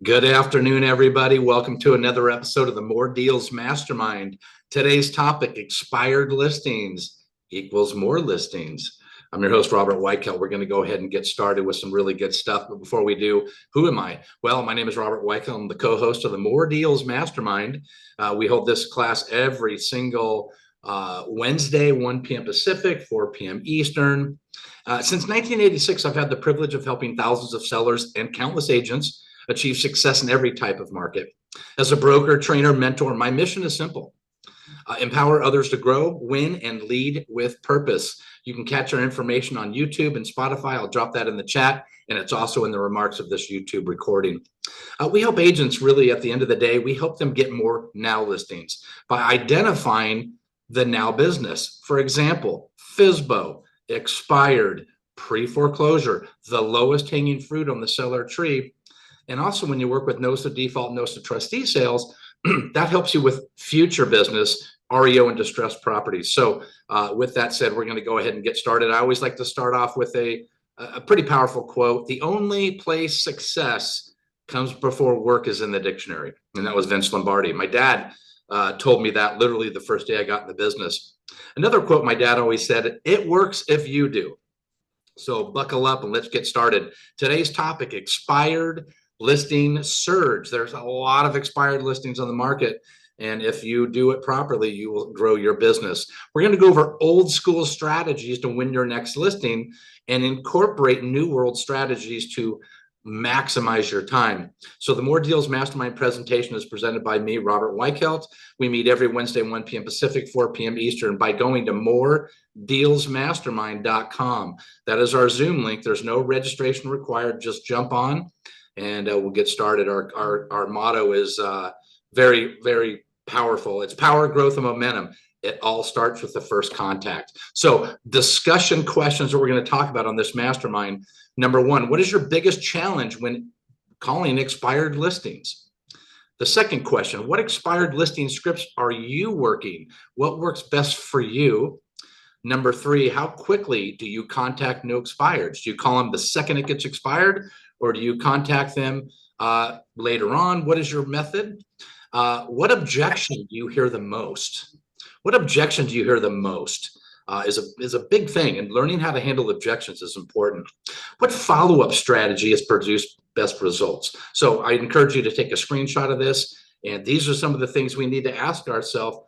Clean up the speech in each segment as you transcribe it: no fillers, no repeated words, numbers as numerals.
Good afternoon, everybody. Welcome to another episode of the MORE Deals Mastermind. Today's topic, expired listings equals more listings. I'm your host, Robert Weichelt. We're going to go ahead and get started with some really good stuff. But before we do, who am I? Well, my name is Robert Weichelt. I'm the co-host of the MORE Deals Mastermind. We hold this class every single Wednesday, 1 p.m. Pacific, 4 p.m. Eastern. Since 1986, I've had the privilege of helping thousands of sellers and countless agents achieve success in every type of market. As a broker, trainer, mentor, my mission is simple. Empower others to grow, win, and lead with purpose. You can catch our information on YouTube and Spotify. I'll drop that in the chat, and it's also in the remarks of this YouTube recording. We help agents really, at the end of the day, we help them get more now listings by identifying the now business. For example, FSBO, expired, pre-foreclosure, the lowest hanging fruit on the seller tree. And also when you work with notice of default, notice of trustee sales, that helps you with future business, REO and distressed properties. So with that said, we're going to go ahead and get started. I always like to start off with a pretty powerful quote. The only place success comes before work is in the dictionary. And that was Vince Lombardi. My dad told me that literally the first day I got in the business. Another quote my dad always said, it works if you do. So buckle up and let's get started. Today's topic, expired listing surge. There's a lot of expired listings on the market. And if you do it properly, you will grow your business. We're going to go over old school strategies to win your next listing and incorporate new world strategies to maximize your time. So the MORE Deals Mastermind presentation is presented by me, Robert Weichelt. We meet every Wednesday, 1 p.m. Pacific, 4 p.m. Eastern by going to moredealsmastermind.com. That is our Zoom link. There's no registration required. Just jump on and we'll get started. Our motto is very, very powerful. It's power, growth, and momentum. It all starts with the first contact. So discussion questions that we're going to talk about on this mastermind. Number one, what is your biggest challenge when calling expired listings? The second question, what expired listing scripts are you working? What works best for you? Number three, how quickly do you contact new expireds? Do you call them the second it gets expired, or do you contact them later on? What is your method? What objection do you hear the most? What objection do you hear the most is a big thing, and learning how to handle objections is important. What follow-up strategy has produced best results? So I encourage you to take a screenshot of this, and these are some of the things we need to ask ourselves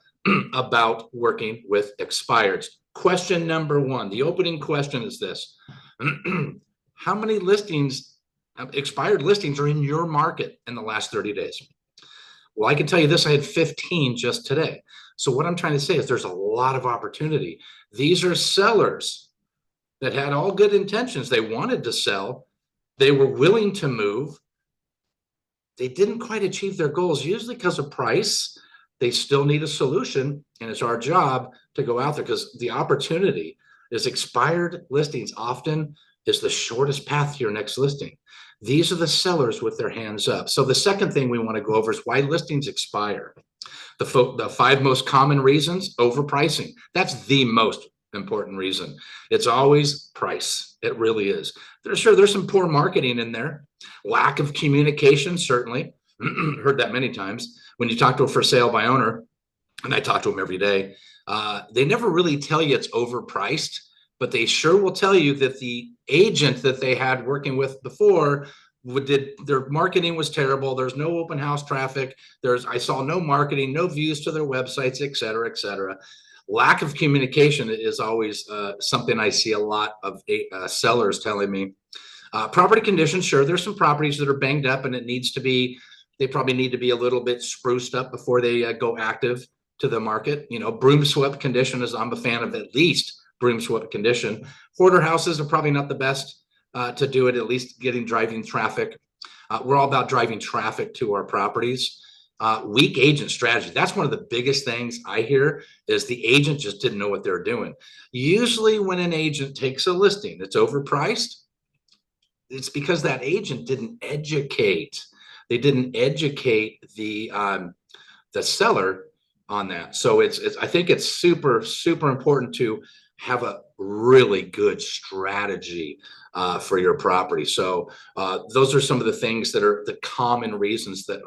about working with expireds. Question number one, the opening question is this. How many expired listings are in your market in the last 30 days? Well, I can tell you this, I had 15 just today. So what I'm trying to say is there's a lot of opportunity. These are sellers that had all good intentions. They wanted to sell. They were willing to move. They didn't quite achieve their goals, usually because of price. They still need a solution, and it's our job to go out there because the opportunity is expired listings often is the shortest path to your next listing. These are the sellers with their hands up. So the second thing we want to go over is why listings expire. The five most common reasons: overpricing. That's the most important reason. It's always price. It really is. There's some poor marketing in there. Lack of communication, certainly. Heard that many times. When you talk to a for sale by owner, and I talk to them every day, they never really tell you it's overpriced, but they sure will tell you that the agent that they had working with before their marketing was terrible. There's no open house traffic. I saw no marketing, no views to their websites, et cetera, et cetera. Lack of communication is always something I see a lot of sellers telling me. Property conditions, sure, there's some properties that are banged up and they probably need to be a little bit spruced up before they go active to the market. Broom swept condition is, I'm a fan of at least broom swept condition. Hoarder houses are probably not the best to do it, at least driving traffic. We're all about driving traffic to our properties. Weak agent strategy. That's one of the biggest things I hear is the agent just didn't know what they're doing. Usually when an agent takes a listing that's overpriced, it's because that agent didn't educate. They didn't educate the seller on that. So I think it's super, super important to have a really good strategy for your property. So those are some of the things that are the common reasons that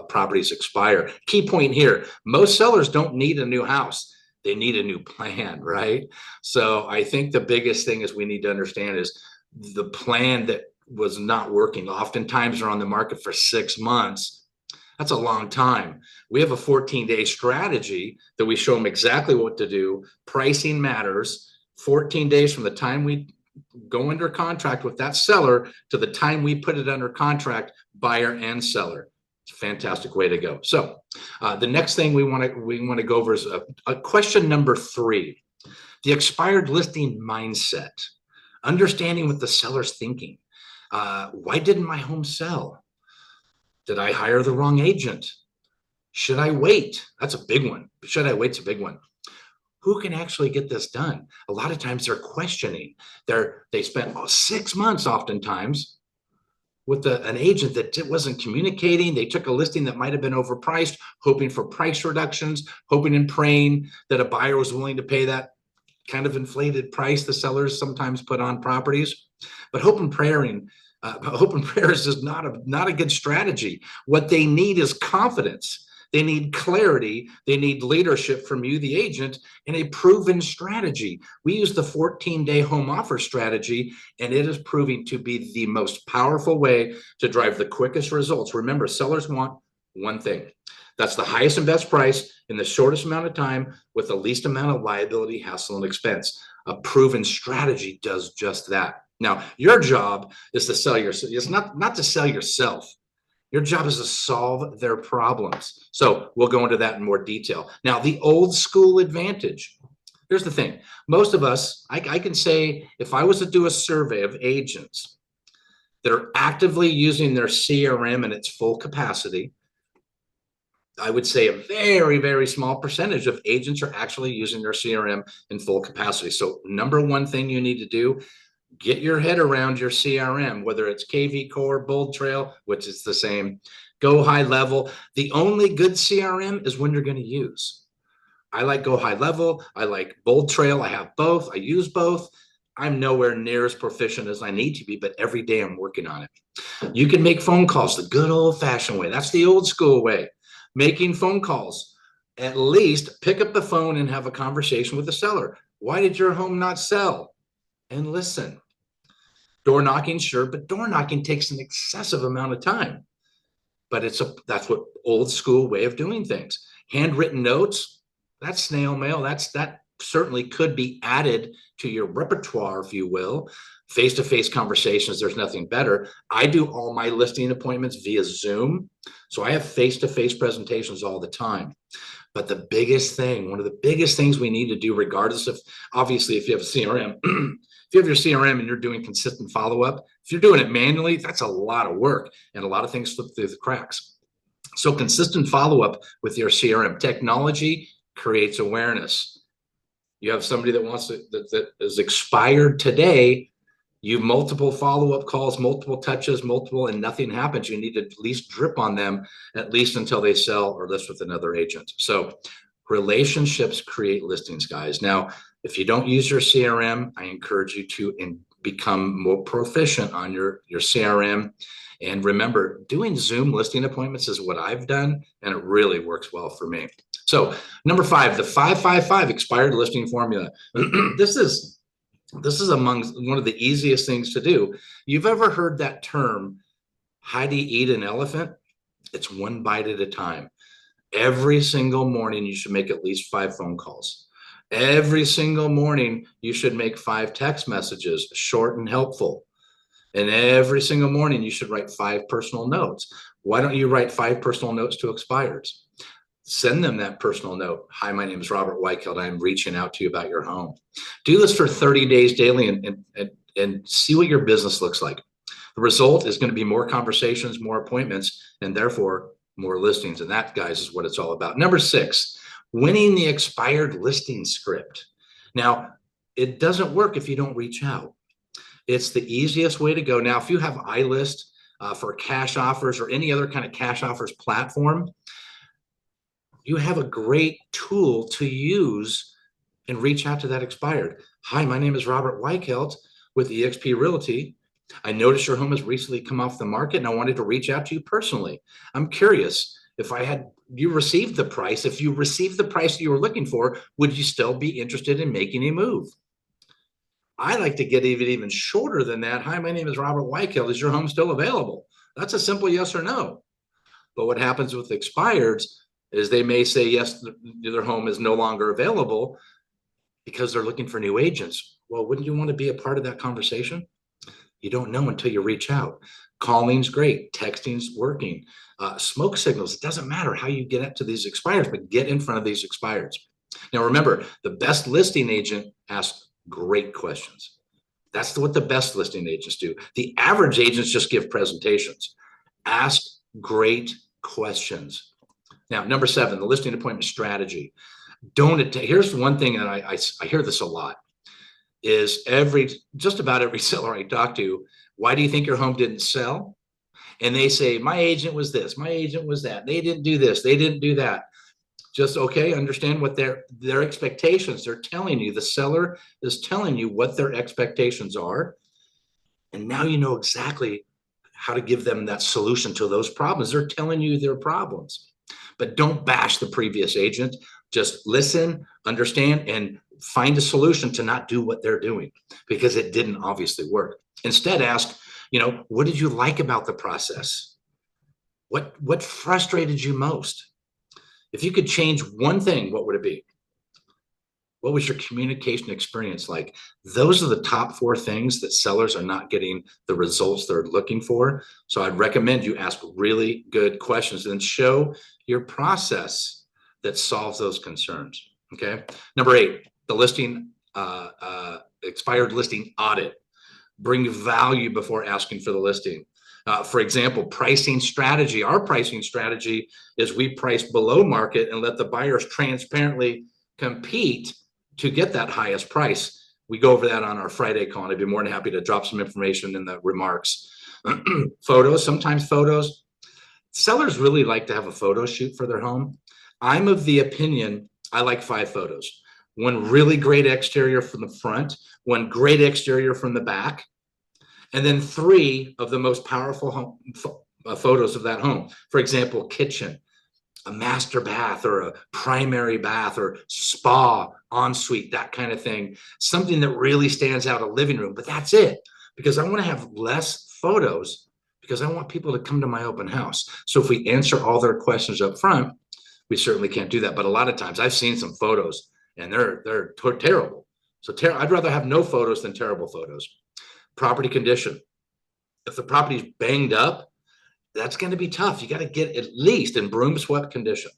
properties expire. Key point here, most sellers don't need a new house. They need a new plan, right? So I think the biggest thing is we need to understand is the plan that was not working. Oftentimes they're on the market for 6 months. That's a long time. We have a 14-day strategy that we show them exactly what to do. Pricing matters. 14 days from the time we go under contract with that seller to the time we put it under contract, buyer and seller. It's a fantastic way to go. So the next thing we want to go over is a question number 3, the expired listing mindset. Understanding what the seller's thinking. Why didn't my home sell? Did I hire the wrong agent? Should I wait? That's a big one. Should I wait's a big one. Who can actually get this done? A lot of times they're questioning. They spent 6 months oftentimes with an agent that wasn't communicating. They took a listing that might have been overpriced, hoping for price reductions, hoping and praying that a buyer was willing to pay that kind of inflated price the sellers sometimes put on properties. But hope and praying is just not a good strategy. What they need is confidence. They need clarity. They need leadership from you, the agent, and a proven strategy. We use the 14-day home offer strategy, and it is proving to be the most powerful way to drive the quickest results. Remember, sellers want one thing. That's the highest and best price in the shortest amount of time with the least amount of liability, hassle, and expense. A proven strategy does just that. Now, your job is to sell yourself. It's not to sell yourself. Your job is to solve their problems. So we'll go into that in more detail. Now, the old school advantage. Here's the thing. Most of us, I can say, if I was to do a survey of agents that are actively using their CRM in its full capacity, I would say a very, very small percentage of agents are actually using their CRM in full capacity. So number one thing you need to do, get your head around your CRM, whether it's KV Core, Bold Trail, which is the same, Go High Level. The only good CRM is one you're going to use. I like Go High Level. I like Bold Trail. I have both. I use both. I'm nowhere near as proficient as I need to be, but every day I'm working on it. You can make phone calls the good old-fashioned way. That's the old school way. Making phone calls. At least pick up the phone and have a conversation with the seller. Why did your home not sell? And listen. Door knocking, sure, but door knocking takes an excessive amount of time. But that's what old school way of doing things. Handwritten notes, that's snail mail. That certainly could be added to your repertoire, if you will. Face-to-face conversations, there's nothing better. I do all my listing appointments via Zoom, so I have face-to-face presentations all the time. But the biggest thing, one of the biggest things we need to do, regardless of, obviously, if you have a CRM, if you have your CRM and you're doing consistent follow-up, if you're doing it manually, that's a lot of work and a lot of things slip through the cracks. So consistent follow-up with your CRM. Technology creates awareness. You have somebody that is expired today, you have multiple follow-up calls, multiple touches, and nothing happens. You need to at least drip on them, at least until they sell or list with another agent. So relationships create listings, guys. Now, if you don't use your CRM, I encourage you to become more proficient on your CRM. And remember, doing Zoom listing appointments is what I've done, and it really works well for me. So number 5, the 555 expired listing formula. This is among one of the easiest things to do. You've ever heard that term, how do you eat an elephant? It's one bite at a time. Every single morning, you should make at least 5 phone calls. Every single morning, you should make 5 text messages, short and helpful. And every single morning, you should write 5 personal notes. Why don't you write 5 personal notes to expireds? Send them that personal note. Hi, my name is Robert Weichelt. I'm reaching out to you about your home. Do this for 30 days daily and see what your business looks like. The result is going to be more conversations, more appointments, and therefore more listings. And that, guys, is what it's all about. Number 6, winning the expired listing script. Now, it doesn't work if you don't reach out. It's the easiest way to go. Now, if you have iList for cash offers or any other kind of cash offers platform, you have a great tool to use and reach out to that expired. Hi, my name is Robert Weichelt with eXp Realty. I noticed your home has recently come off the market and I wanted to reach out to you personally. I'm curious if you received the price, if you received the price you were looking for, would you still be interested in making a move? I like to get even shorter than that. Hi, my name is Robert Weichelt. Is your home still available? That's a simple yes or no. But what happens with expireds is they may say yes, their home is no longer available because they're looking for new agents. Well, wouldn't you want to be a part of that conversation? You don't know until you reach out. Calling's great, texting's working, smoke signals. It doesn't matter how you get up to these expireds, but get in front of these expireds. Now, remember, the best listing agent asks great questions. That's what the best listing agents do. The average agents just give presentations. Ask great questions. Now, number 7, the listing appointment strategy. Here's one thing that I hear this a lot is just about every seller I talk to, why do you think your home didn't sell? And they say, my agent was this, my agent was that. They didn't do this, they didn't do that. Just okay, understand what their expectations. They're telling you, the seller is telling you what their expectations are. And now you know exactly how to give them that solution to those problems. They're telling you their problems. But don't bash the previous agent. Just listen, understand, and find a solution to not do what they're doing because it didn't obviously work. Instead, ask, what did you like about the process? What frustrated you most? If you could change one thing, what would it be? What was your communication experience like? Those are the top 4 things that sellers are not getting the results they're looking for. So I'd recommend you ask really good questions and show your process that solves those concerns. Okay. Number 8, the listing, expired listing audit. Bring value before asking for the listing. For example, pricing strategy. Our pricing strategy is we price below market and let the buyers transparently compete to get that highest price. We go over that on our Friday call, and I'd be more than happy to drop some information in the remarks. Sometimes photos. Sellers really like to have a photo shoot for their home. I'm of the opinion I like 5 photos. One really great exterior from the front, one great exterior from the back, and then 3 of the most powerful photos of that home. For example, kitchen, a master bath or a primary bath or spa, ensuite, that kind of thing. Something that really stands out, a living room, but that's it. Because I want to have less photos because I want people to come to my open house. So if we answer all their questions up front, we certainly can't do that. But a lot of times I've seen some photos and they're terrible. So I'd rather have no photos than terrible photos. Property condition. If the property's banged up, that's going to be tough. You got to get at least in broom swept condition.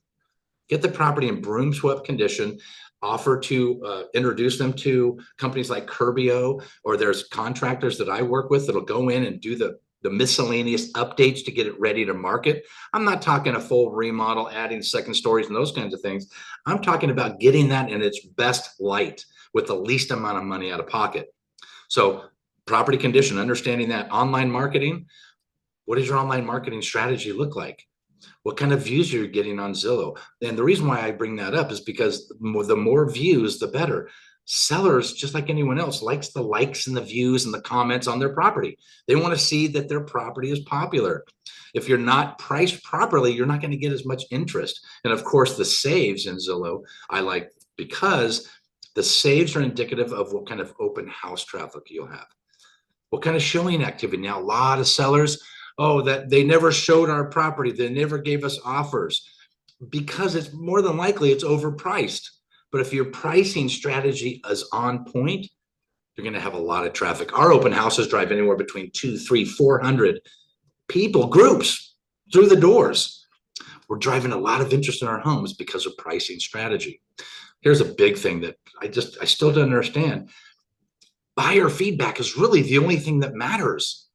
Get the property in broom swept condition. Offer to introduce them to companies like Curbio, or there's contractors that I work with that'll go in and do the miscellaneous updates to get it ready to market. I'm not talking a full remodel, adding second stories and those kinds of things. I'm talking about getting that in its best light with the least amount of money out of pocket. So property condition, understanding that. Online marketing. What does your online marketing strategy look like? What kind of views are you getting on Zillow? And the reason why I bring that up is because the more views, the better. Sellers, just like anyone else, likes the likes and the views and the comments on their property. They want to see that their property is popular. If you're not priced properly, you're not going to get as much interest. And of course, the saves in Zillow, I like because the saves are indicative of what kind of open house traffic you'll have. What kind of showing activity? Now, a lot of sellers, that they never showed our property. They never gave us offers because it's more than likely it's overpriced. But if your pricing strategy is on point, you're going to have a lot of traffic. Our open houses drive anywhere between 200, 300, 400 people, groups through the doors. We're driving a lot of interest in our homes because of pricing strategy. Here's a big thing that I still don't understand. Buyer feedback is really the only thing that matters.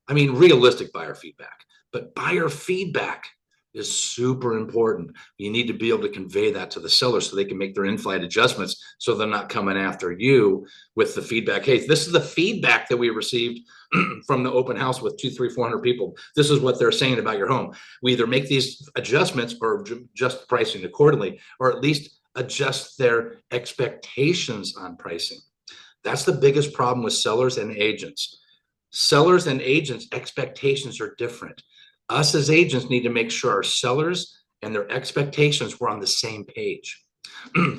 I mean, realistic buyer feedback, but buyer feedback is super important. You need to be able to convey that to the seller so they can make their in-flight adjustments so they're not coming after you with the feedback. Hey, this is the feedback that we received from the open house with 200, 300, 400 people. This is what they're saying about your home. We either make these adjustments or adjust pricing accordingly, or at least adjust their expectations on pricing. That's the biggest problem with sellers and agents. Sellers and agents' expectations are different. Us as agents need to make sure our sellers and their expectations were on the same page.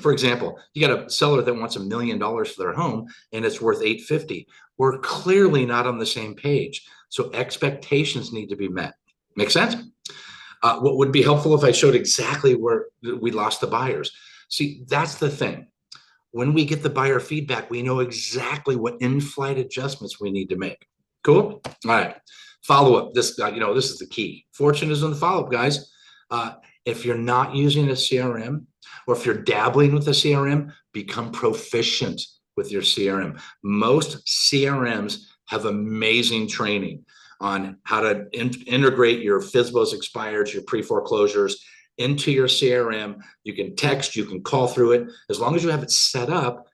For example, you got a seller that wants $1 million for their home and it's worth $850. We're clearly not on the same page. So expectations need to be met. Make sense? What would be helpful if I showed exactly where we lost the buyers? See, that's the thing. When we get the buyer feedback, we know exactly what in-flight adjustments we need to make. Cool? All right. Follow-up. This is the key. Fortune is in the follow-up, guys. If you're not using a CRM, or if you're dabbling with a CRM, become proficient with your CRM. Most CRMs have amazing training on how to integrate your FSBOs, expireds, your pre-foreclosures into your CRM. You can text, you can call through it. As long as you have it set up,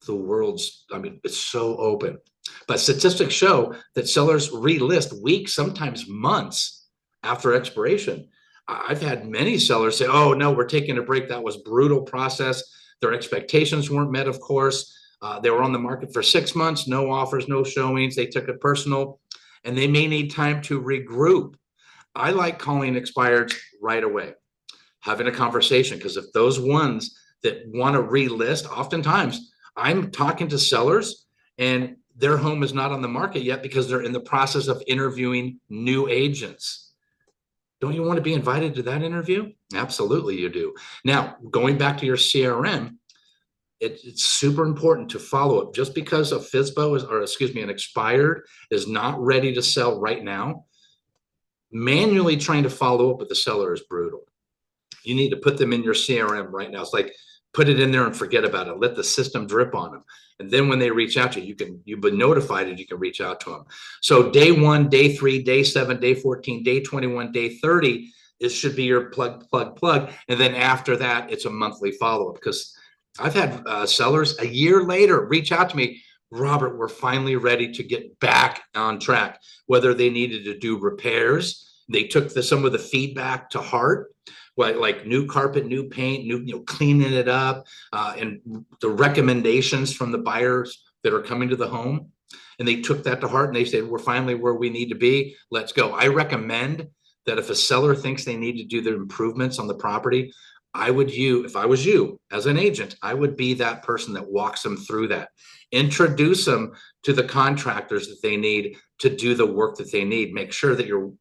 it's so open. But statistics show that sellers relist weeks, sometimes months after expiration. I've had many sellers say, oh, no, we're taking a break. That was a brutal process. Their expectations weren't met, of course. They were on the market for 6 months, no offers, no showings. They took it personal, and they may need time to regroup. I like calling expireds right away, having a conversation, because if those ones that want to relist, oftentimes I'm talking to sellers and their home is not on the market yet because they're in the process of interviewing new agents. Don't you want to be invited to that interview? Absolutely you do. Now, going back to your CRM, it's super important to follow up. Just because a FSBO an expired is not ready to sell right now, manually trying to follow up with the seller is brutal. You need to put them in your CRM right now. It's like, put it in there and forget about it. Let the system drip on them. And then when they reach out to you, you've been notified and you can reach out to them. So day 1, day 3, day 7, day 14, day 21, day 30, it should be your plug. And then after that, it's a monthly follow-up, because I've had sellers a year later reach out to me, Robert, we're finally ready to get back on track. Whether they needed to do repairs, they took some of the feedback to heart, like new carpet, new paint, cleaning it up, and the recommendations from the buyers that are coming to the home. And they took that to heart and they said, we're finally where we need to be. Let's go. I recommend that if a seller thinks they need to do the improvements on the property, if I was you as an agent, I would be that person that walks them through that. Introduce them to the contractors that they need to do the work that they need. Make sure that you're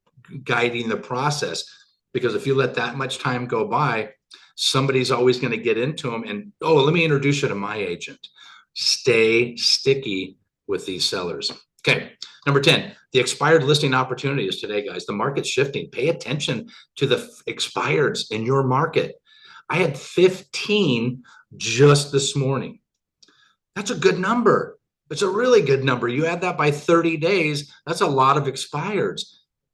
guiding the process. Because if you let that much time go by, somebody's always going to get into them and, oh, let me introduce you to my agent. Stay sticky with these sellers. Okay, number 10, the expired listing opportunities today, guys. The market's shifting. Pay attention to the expireds in your market. I had 15 just this morning. That's a good number. It's a really good number. You add that by 30 days, that's a lot of expireds.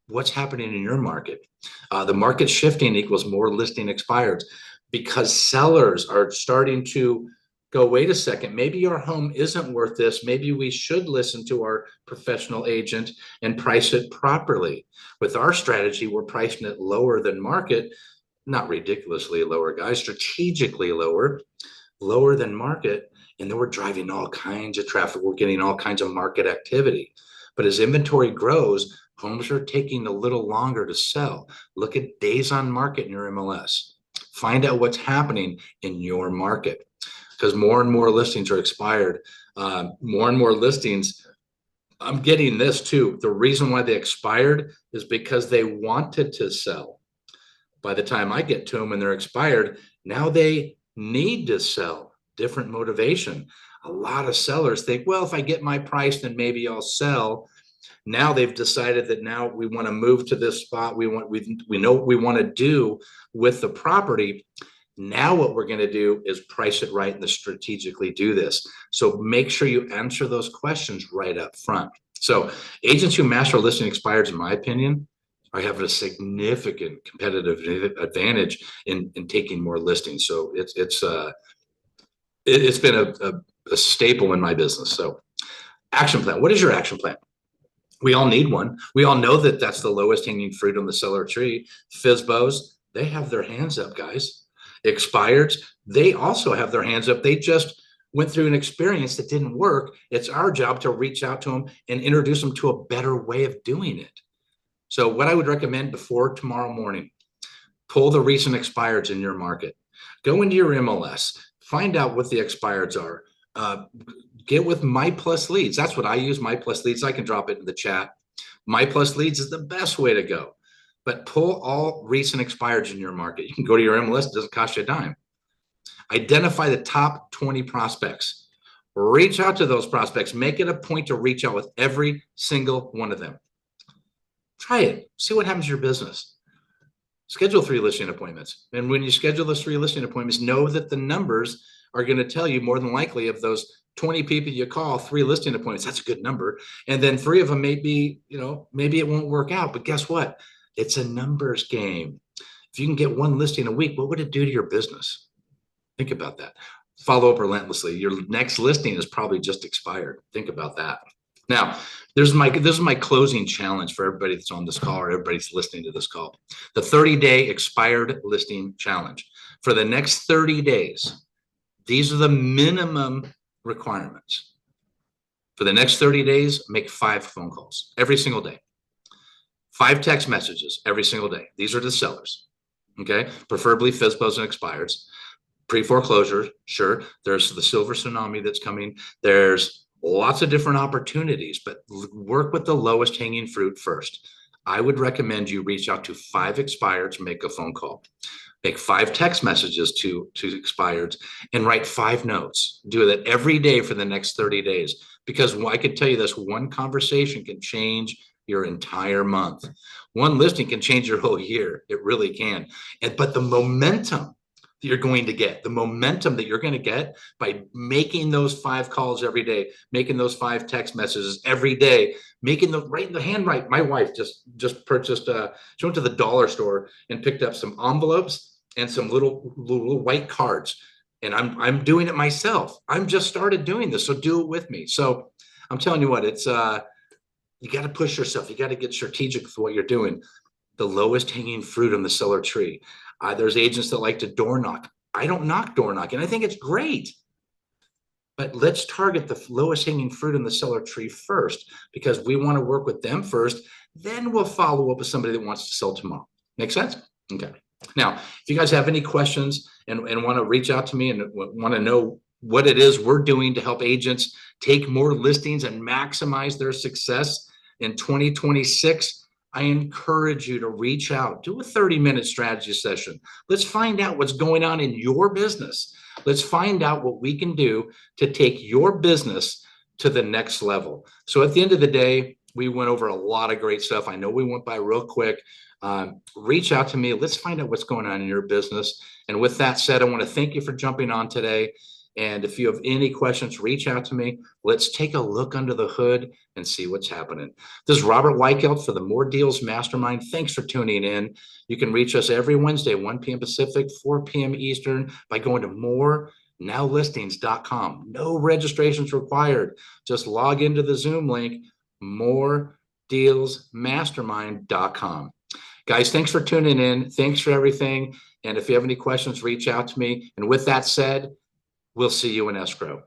What's happening in your market? The market shifting equals more listing expireds, because sellers are starting to go, wait a second, maybe your home isn't worth this. Maybe we should listen to our professional agent and price it properly. With our strategy, we're pricing it lower than market, not ridiculously lower, guys, strategically lower than market. And then we're driving all kinds of traffic. We're getting all kinds of market activity. But as inventory grows, homes are taking a little longer to sell. Look at days on market in your MLS. Find out what's happening in your market, because more and more listings are expired. More and more listings, I'm getting this too. The reason why they expired is because they wanted to sell. By the time I get to them and they're expired, now they need to sell. Different motivation. A lot of sellers think, well, if I get my price, then maybe I'll sell. Now they've decided that now we want to move to this spot. We know what we want to do with the property. Now what we're going to do is price it right and strategically do this. So make sure you answer those questions right up front. So agents who master listing expireds, in my opinion, are having a significant competitive advantage in taking more listings. So it's been a staple in my business. So action plan. What is your action plan? We all need one. We all know that that's the lowest hanging fruit on the seller tree. FSBOs, they have their hands up, guys. Expireds, they also have their hands up. They just went through an experience that didn't work. It's our job to reach out to them and introduce them to a better way of doing it. So what I would recommend before tomorrow morning, pull the recent expireds in your market. Go into your MLS, find out what the expireds are. Get with My Plus Leads. That's what I use, My Plus Leads. I can drop it in the chat. My Plus Leads is the best way to go. But pull all recent expireds in your market. You can go to your MLS. It doesn't cost you a dime. Identify the top 20 prospects. Reach out to those prospects. Make it a point to reach out with every single one of them. Try it. See what happens to your business. Schedule 3 listing appointments. And when you schedule those 3 listing appointments, know that the numbers are going to tell you more than likely of those 20 people you call, 3 listing appointments. That's a good number. And then 3 of them may be, maybe it won't work out. But guess what? It's a numbers game. If you can get 1 listing a week, what would it do to your business? Think about that. Follow up relentlessly. Your next listing is probably just expired. Think about that. Now, this is my closing challenge for everybody that's on this call or everybody that's listening to this call. The 30-day expired listing challenge. For the next 30 days, these are the minimum requirements. For the next 30 days, make 5 phone calls every single day. 5 text messages every single day. These are the sellers, okay? Preferably FSBOs and expireds. Pre-foreclosure, sure. There's the silver tsunami that's coming. There's lots of different opportunities, but work with the lowest hanging fruit first. I would recommend you reach out to 5 expireds, make a phone call. Make 5 text messages to expireds and write 5 notes. Do that every day for the next 30 days. Because I could tell you this, one conversation can change your entire month. One listing can change your whole year. It really can. But the momentum that you're going to get, by making those 5 calls every day, making those 5 text messages every day, making the handwrite. My wife just purchased, she went to the dollar store and picked up some envelopes and some little white cards. And I'm doing it myself. I'm just started doing this, so do it with me. So I'm telling you what, it's you got to push yourself. You got to get strategic with what you're doing. The lowest hanging fruit on the seller tree. There's agents that like to door knock. I don't knock door knock, and I think it's great. But let's target the lowest hanging fruit in the seller tree first, because we want to work with them first. Then we'll follow up with somebody that wants to sell tomorrow. Make sense? Okay. Now, if you guys have any questions and want to reach out to me and want to know what it is we're doing to help agents take more listings and maximize their success in 2026, I encourage you to reach out, do a 30-minute strategy session. Let's find out what's going on in your business. Let's find out what we can do to take your business to the next level. So at the end of the day, we went over a lot of great stuff. I know we went by real quick. Reach out to me. Let's find out what's going on in your business. And with that said, I want to thank you for jumping on today. And if you have any questions, reach out to me. Let's take a look under the hood and see what's happening. This is Robert Weichelt for the MORE Deals Mastermind. Thanks for tuning in. You can reach us every Wednesday, 1 p.m. Pacific, 4 p.m. Eastern, by going to morenowlistings.com. No registrations required. Just log into the Zoom link, moredealsmastermind.com. Guys, thanks for tuning in. Thanks for everything. And if you have any questions, reach out to me. And with that said, we'll see you in escrow.